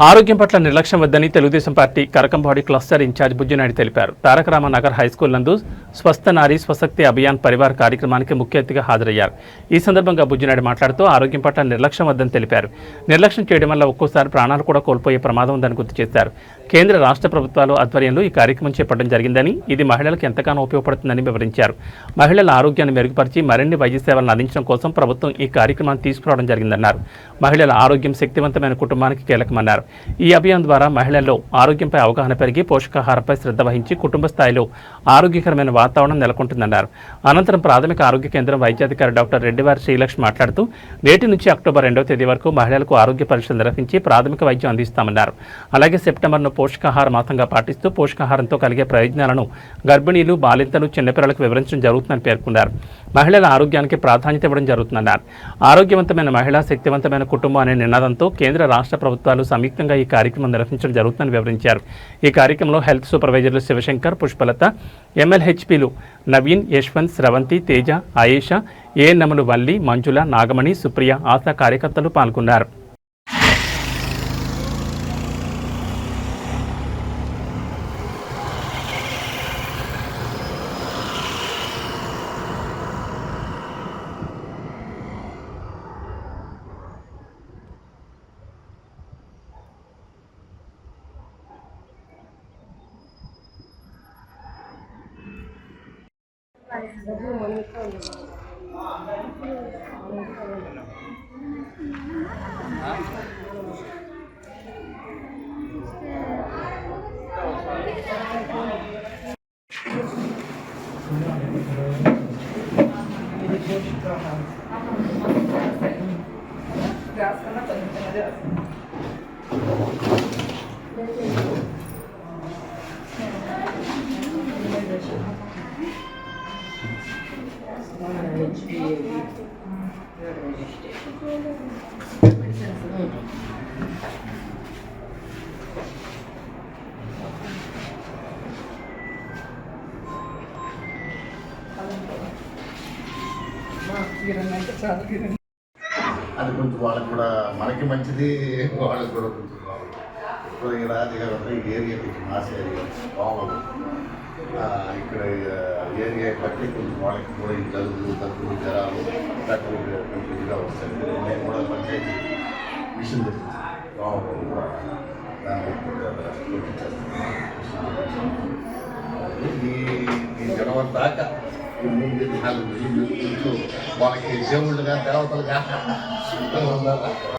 ఆరోగ్యం పట్ల నిర్లక్ష్యం వద్దని తెలుగుదేశం పార్టీ కరకంబాడి క్లస్టర్ ఇన్ఛార్జ్ బుజ్జినాయుడు తెలిపారు. తారకరామ నగర్ హైస్కూల్ నందు స్వస్థ నారీ స్వశక్తి అభియాన్ పరివార్ కార్యక్రమానికి ముఖ్య అతిథిగా హాజరయ్యారు. ఈ సందర్భంగా బుజ్జినాయుడు మాట్లాడుతూ ఆరోగ్యం పట్ల నిర్లక్ష్యం వద్దని తెలిపారు. నిర్లక్ష్యం చేయడం వల్ల ఒక్కోసారి ప్రాణాలు కూడా కోల్పోయే ప్రమాదం ఉందని గుర్తు చేశారు. కేంద్ర రాష్ట్ర ప్రభుత్వాలు ఆధ్వర్యంలో ఈ కార్యక్రమం చేపట్టడం జరిగిందని, ఇది మహిళలకు ఎంతగానో ఉపయోగపడుతుందని వివరించారు. మహిళల ఆరోగ్యాన్ని మెరుగుపరిచి మరిన్ని వైద్య సేవలను అందించడం కోసం ప్రభుత్వం ఈ కార్యక్రమాన్ని తీసుకురావడం జరిగిందన్నారు. మహిళల ఆరోగ్యం శక్తివంతమైన కుటుంబానికి కీలకమన్నారు. ఈ అభియాన్ ద్వారా మహిళల్లో ఆరోగ్యంపై అవగాహన పెరిగి పోషకాహారంపై శ్రద్ధ వహించి కుటుంబ స్థాయిలో ఆరోగ్యకరమైన వాతావరణం నెలకొంటుందన్నారు. అనంతరం ప్రాథమిక ఆరోగ్య కేంద్రం వైద్యాధికారి డాక్టర్ రెడ్డివారి శ్రీలక్ష్మి మాట్లాడుతూ నేటి నుంచి అక్టోబర్ 2వ తేదీ వరకు మహిళలకు ఆరోగ్య పరీక్షలు నిర్వహించి ప్రాథమిక వైద్యం అందిస్తామన్నారు. అలాగే సెప్టెంబర్ను పోషకాహార మాసంగా పాటిస్తూ పోషకాహారంతో కలిగే ప్రయోజనాలను గర్భిణీలు, బాలింతలు, చిన్నపిల్లలకు వివరించడం జరుగుతుందని పేర్కొన్నారు. మహిళల ఆరోగ్యానికి ప్రాధాన్యత ఇవ్వడం జరుగుతుందన్నారు. ఆరోగ్యవంతమైన మహిళ, శక్తివంతమైన కుటుంబం అనే నినాదంతో కేంద్ర రాష్ట్ర ప్రభుత్వాలు సంయుక్తంగా ఈ కార్యక్రమం నిర్వహించడం జరుగుతుందని వివరించారు. ఈ కార్యక్రమంలో హెల్త్ సూపర్వైజర్లు శివశంకర్, పుష్పలత, ఎంఎల్హెచ్పీలు నవీన్, యశ్వంత్, స్రవంతి, తేజ, ఆయేషా, ఏఎన్ఎంలు వల్లి, మంజుల, నాగమణి, సుప్రియ, ఆశా కార్యకర్తలు పాల్గొన్నారు. అది కొంచెం వాళ్ళకి కూడా, మనకి మంచిది, వాళ్ళకి కూడా కొంచెం బాగుంది. ఇప్పుడు ఈ రాజుగారు ఈ ఏరియా కొంచెం మాస్ ఏరియా బాగుంది. ఇక్కడ ఏరియా బట్టి కొంచెం వాళ్ళకి కూడా ఈ జలుబులు, జ్వరాలు తక్కువ కొంచెం ఇదిగా వస్తాయి. నేను కూడా పంచాయతీ మిషన్ తెప్పించాను బాగుంటుంది కూడా, దాన్ని ఈ జనవరి దాకా ఈ 3 4 వాళ్ళకి దేవుళ్ళుగా, దేవతలుగా ఉండాలి.